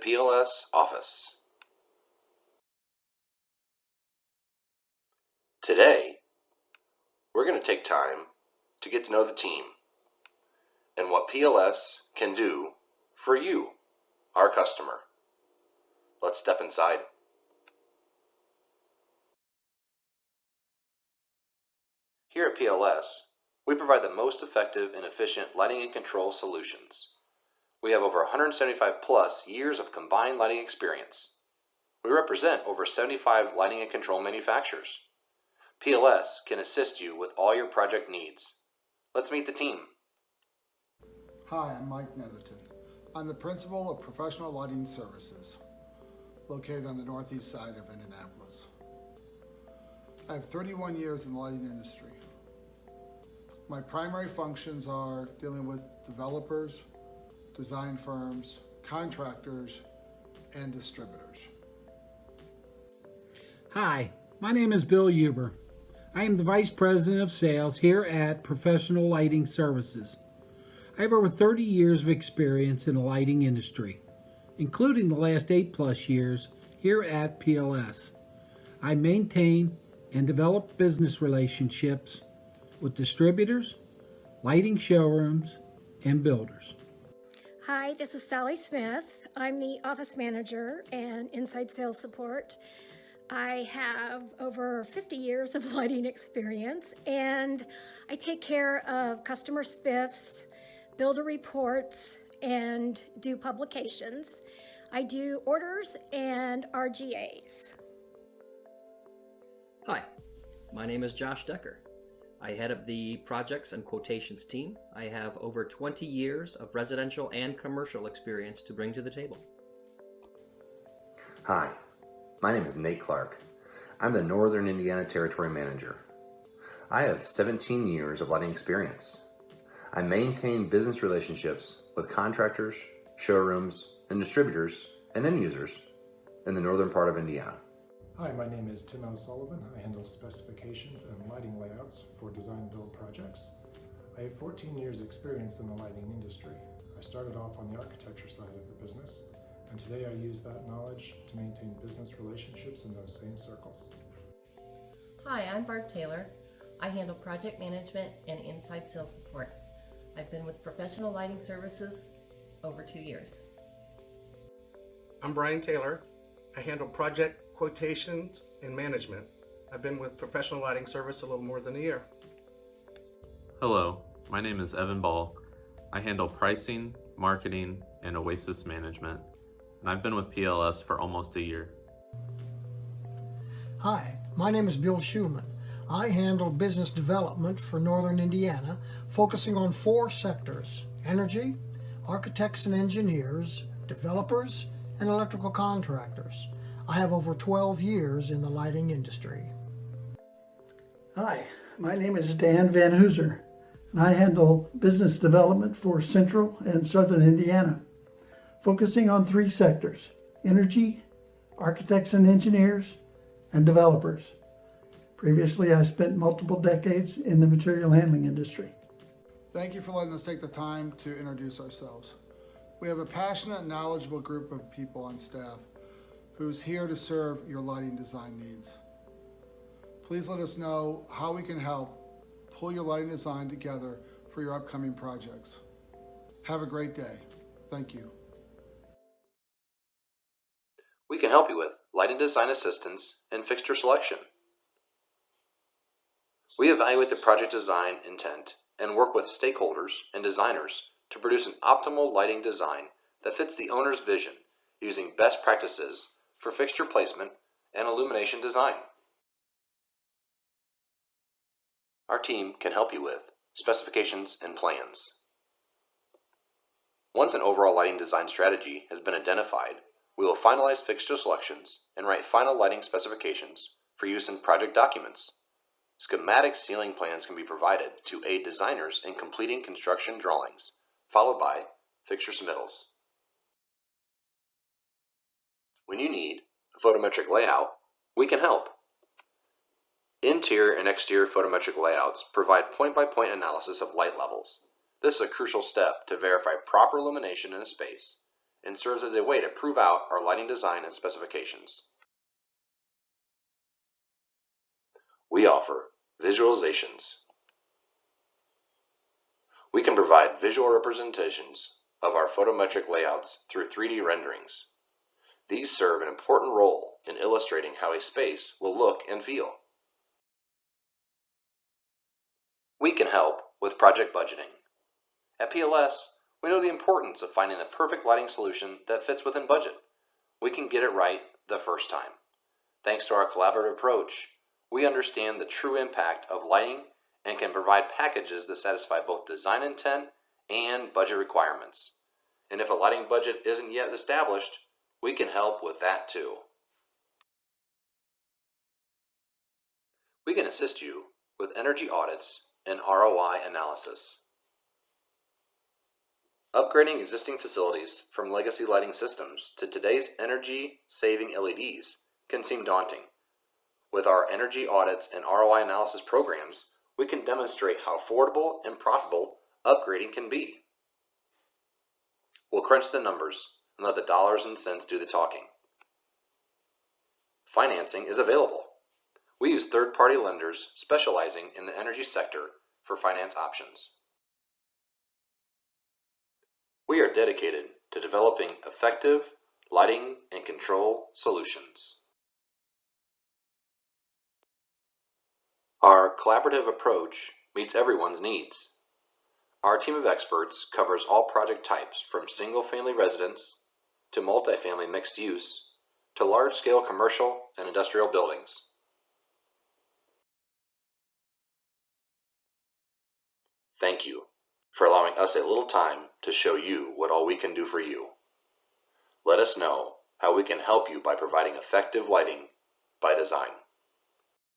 PLS office. Today, we're going to take time to get to know the team and what PLS can do for you, our customer. Let's step inside. Here at PLS, we provide the most effective and efficient lighting and control solutions. We have over 175 plus years of combined lighting experience. We represent over 75 lighting and control manufacturers. PLS can assist you with all your project needs. Let's meet the team. Hi, I'm Mike Netherton. I'm the principal of Professional Lighting Services, located on the northeast side of Indianapolis. I have 31 years in the lighting industry. My primary functions are dealing with developers, design firms, contractors, and distributors. Hi, my name is Bill Huber. I am the Vice President of Sales here at Professional Lighting Services. I have over 30 years of experience in the lighting industry, including the last 8+ years here at PLS. I maintain and develop business relationships with distributors, lighting showrooms, and builders. Hi, this is Sally Smith. I'm the office manager and inside sales support. I have over 50 years of lighting experience, and I take care of customer spiffs, builder reports, and do publications. I do orders and RGAs. Hi, my name is Josh Decker. I head up the projects and quotations team. I have over 20 years of residential and commercial experience to bring to the table. Hi, my name is Nate Clark. I'm the Northern Indiana Territory Manager. I have 17 years of lighting experience. I maintain business relationships with contractors, showrooms, and distributors and end users in the northern part of Indiana. Hi, my name is Tim O'Sullivan. I handle specifications and lighting layouts for design build projects. I have 14 years experience in the lighting industry. I started off on the architecture side of the business, and today I use that knowledge to maintain business relationships in those same circles. Hi, I'm Barb Taylor. I handle project management and inside sales support. I've been with Professional Lighting Services over 2 years. I'm Brian Taylor. I handle project quotations and management. I've been with Professional Lighting Service a little more than a year. Hello, my name is Evan Ball. I handle pricing, marketing, and Oasis management, and I've been with PLS for almost a year. Hi, my name is Bill Schumann. I handle business development for Northern Indiana, focusing on 4 sectors: energy, architects and engineers, developers, and electrical contractors. I have over 12 years in the lighting industry. Hi, my name is Dan Van Hooser, and I handle business development for Central and Southern Indiana, focusing on 3 sectors: energy, architects and engineers, and developers. Previously, I spent multiple decades in the material handling industry. Thank you for letting us take the time to introduce ourselves. We have a passionate and knowledgeable group of people on staff who's here to serve your lighting design needs. Please let us know how we can help pull your lighting design together for your upcoming projects. Have a great day. Thank you. We can help you with lighting design assistance and fixture selection. We evaluate the project design intent and work with stakeholders and designers to produce an optimal lighting design that fits the owner's vision using best practices for fixture placement and illumination design. Our team can help you with specifications and plans. Once an overall lighting design strategy has been identified, we will finalize fixture selections and write final lighting specifications for use in project documents. Schematic ceiling plans can be provided to aid designers in completing construction drawings, followed by fixture submittals. When you need a photometric layout, we can help. Interior and exterior photometric layouts provide point-by-point analysis of light levels. This is a crucial step to verify proper illumination in a space and serves as a way to prove out our lighting design and specifications. We offer visualizations. We can provide visual representations of our photometric layouts through 3D renderings. These serve an important role in illustrating how a space will look and feel. We can help with project budgeting. At PLS, we know the importance of finding the perfect lighting solution that fits within budget. We can get it right the first time. Thanks to our collaborative approach, we understand the true impact of lighting and can provide packages that satisfy both design intent and budget requirements. And if a lighting budget isn't yet established, we can help with that too. We can assist you with energy audits and ROI analysis. Upgrading existing facilities from legacy lighting systems to today's energy-saving LEDs can seem daunting. With our energy audits and ROI analysis programs, we can demonstrate how affordable and profitable upgrading can be. We'll crunch the numbers and let the dollars and cents do the talking. Financing is available. We use third-party lenders specializing in the energy sector for finance options. We are dedicated to developing effective lighting and control solutions. Our collaborative approach meets everyone's needs. Our team of experts covers all project types from single-family residence to multifamily mixed use to large-scale commercial and industrial buildings. Thank you for allowing us a little time to show you what all we can do for you. Let us know how we can help you by providing effective lighting by design.